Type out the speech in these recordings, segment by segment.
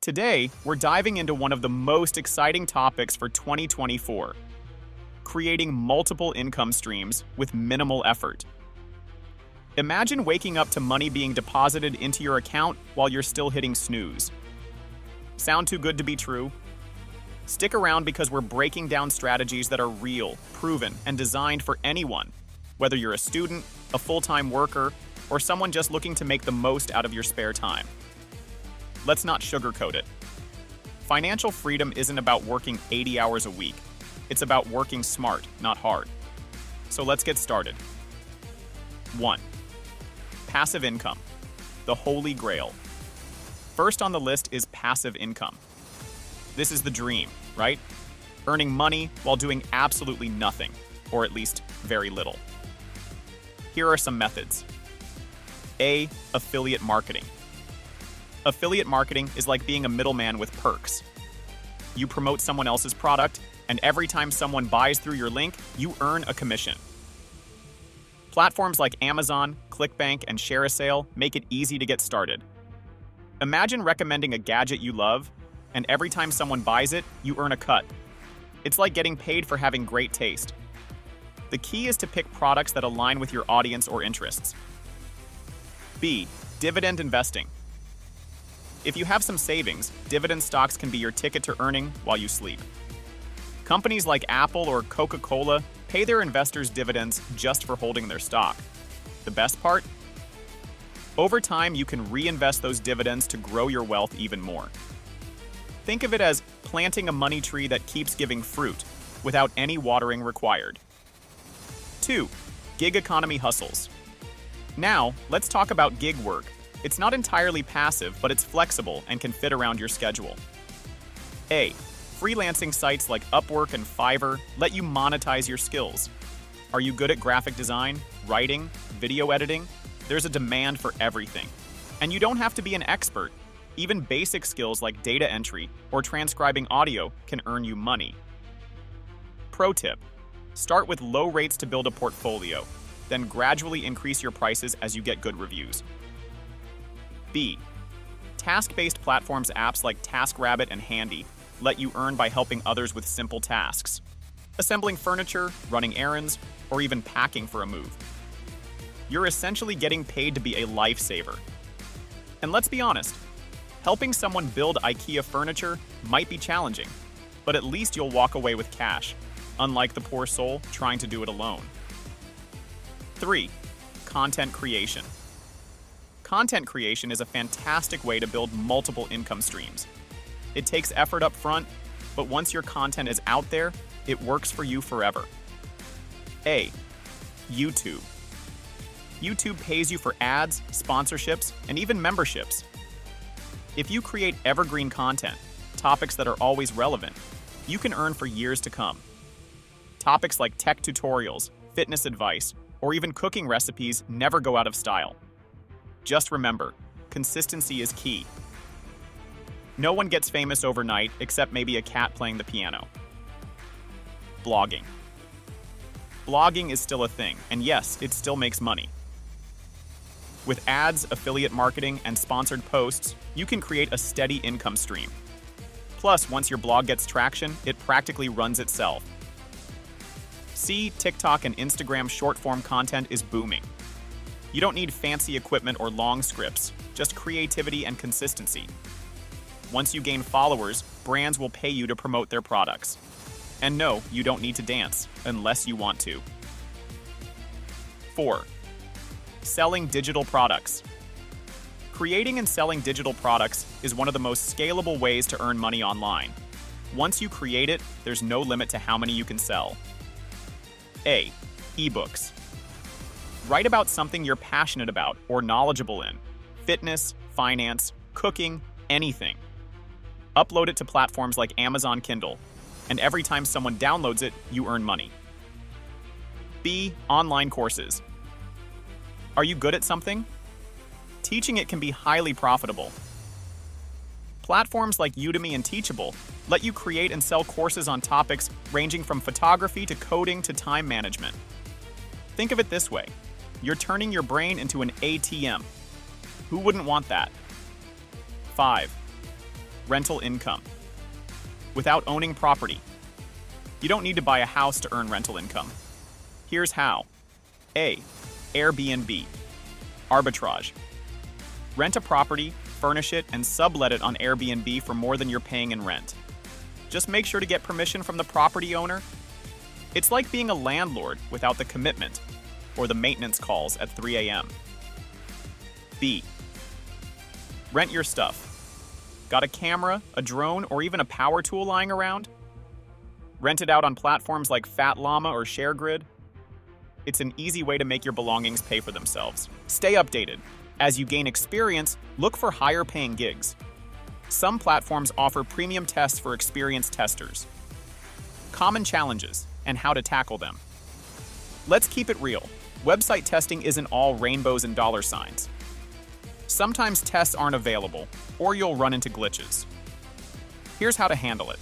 Today, we're diving into one of the most exciting topics for 2024, creating multiple income streams with minimal effort. Imagine waking up to money being deposited into your account while you're still hitting snooze. Sound too good to be true? Stick around because we're breaking down strategies that are real, proven, and designed for anyone, whether you're a student, a full-time worker, or someone just looking to make the most out of your spare time. Let's not sugarcoat it. Financial freedom isn't about working 80 hours a week. It's about working smart, not hard. So let's get started. 1. Passive income, the holy grail. First on the list is passive income. This is the dream, right? Earning money while doing absolutely nothing, or at least very little. Here are some methods. A. Affiliate marketing. Affiliate marketing is like being a middleman with perks. You promote someone else's product, and every time someone buys through your link, you earn a commission. Platforms like Amazon, ClickBank, and ShareASale make it easy to get started. Imagine recommending a gadget you love, and every time someone buys it, you earn a cut. It's like getting paid for having great taste. The key is to pick products that align with your audience or interests. B. Dividend investing. If you have some savings, dividend stocks can be your ticket to earning while you sleep. Companies like Apple or Coca-Cola pay their investors dividends just for holding their stock. The best part? Over time, you can reinvest those dividends to grow your wealth even more. Think of it as planting a money tree that keeps giving fruit without any watering required. 2. Gig economy hustles. Now, let's talk about gig work. It's not entirely passive, but it's flexible and can fit around your schedule. A. Freelancing sites like Upwork and Fiverr let you monetize your skills. Are you good at graphic design, writing, video editing? There's a demand for everything. And you don't have to be an expert. Even basic skills like data entry or transcribing audio can earn you money. Pro tip: start with low rates to build a portfolio, then gradually increase your prices as you get good reviews. B. Task-based platforms apps like TaskRabbit and Handy let you earn by helping others with simple tasks. Assembling furniture, running errands, or even packing for a move. You're essentially getting paid to be a lifesaver. And let's be honest, helping someone build IKEA furniture might be challenging, but at least you'll walk away with cash, unlike the poor soul trying to do it alone. 3. Content creation. Content creation is a fantastic way to build multiple income streams. It takes effort up front, but once your content is out there, it works for you forever. A. YouTube. YouTube pays you for ads, sponsorships, and even memberships. If you create evergreen content, topics that are always relevant, you can earn for years to come. Topics like tech tutorials, fitness advice, or even cooking recipes never go out of style. Just remember, consistency is key. No one gets famous overnight except maybe a cat playing the piano. Blogging. Blogging is still a thing, and yes, it still makes money. With ads, affiliate marketing, and sponsored posts, you can create a steady income stream. Plus, once your blog gets traction, it practically runs itself. See, TikTok and Instagram short-form content is booming. You don't need fancy equipment or long scripts, just creativity and consistency. Once you gain followers, brands will pay you to promote their products. And no, you don't need to dance, unless you want to. 4. Selling digital products. Creating and selling digital products is one of the most scalable ways to earn money online. Once you create it, there's no limit to how many you can sell. A. Ebooks. Write about something you're passionate about or knowledgeable in. Fitness, finance, cooking, anything. Upload it to platforms like Amazon Kindle, and every time someone downloads it, you earn money. B. Online courses. Are you good at something? Teaching it can be highly profitable. Platforms like Udemy and Teachable let you create and sell courses on topics ranging from photography to coding to time management. Think of it this way. You're turning your brain into an ATM. Who wouldn't want that? 5. Rental income. Without owning property. You don't need to buy a house to earn rental income. Here's how. A. Airbnb. Arbitrage. Rent a property, furnish it, and sublet it on Airbnb for more than you're paying in rent. Just make sure to get permission from the property owner. It's like being a landlord without the commitment or the maintenance calls at 3 a.m. B. Rent your stuff. Got a camera, a drone, or even a power tool lying around? Rent it out on platforms like Fat Llama or ShareGrid. It's an easy way to make your belongings pay for themselves. Stay updated. As you gain experience, look for higher-paying gigs. Some platforms offer premium tests for experienced testers. Common challenges and how to tackle them. Let's keep it real. Website testing isn't all rainbows and dollar signs. Sometimes tests aren't available, or you'll run into glitches. Here's how to handle it.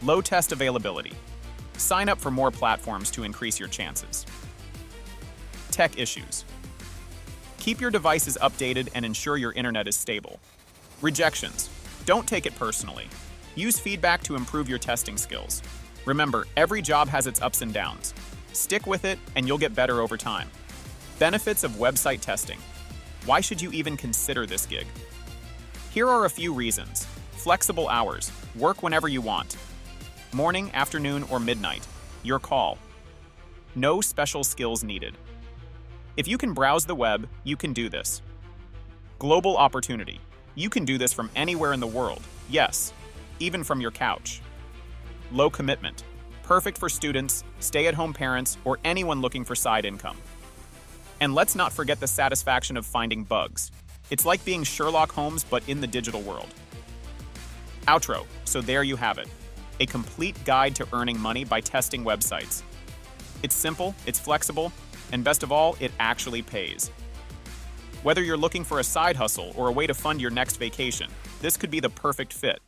Low test availability. Sign up for more platforms to increase your chances. Tech issues. Keep your devices updated and ensure your internet is stable. Rejections. Don't take it personally. Use feedback to improve your testing skills. Remember, every job has its ups and downs. Stick with it, and you'll get better over time. Benefits of website testing. Why should you even consider this gig? Here are a few reasons. Flexible hours. Work whenever you want. Morning, afternoon, or midnight. Your call. No special skills needed. If you can browse the web, you can do this. Global opportunity. You can do this from anywhere in the world. Yes, even from your couch. Low commitment. Perfect for students, stay-at-home parents, or anyone looking for side income. And let's not forget the satisfaction of finding bugs. It's like being Sherlock Holmes, but in the digital world. Outro. So there you have it. A complete guide to earning money by testing websites. It's simple, it's flexible, and best of all, it actually pays. Whether you're looking for a side hustle or a way to fund your next vacation, this could be the perfect fit.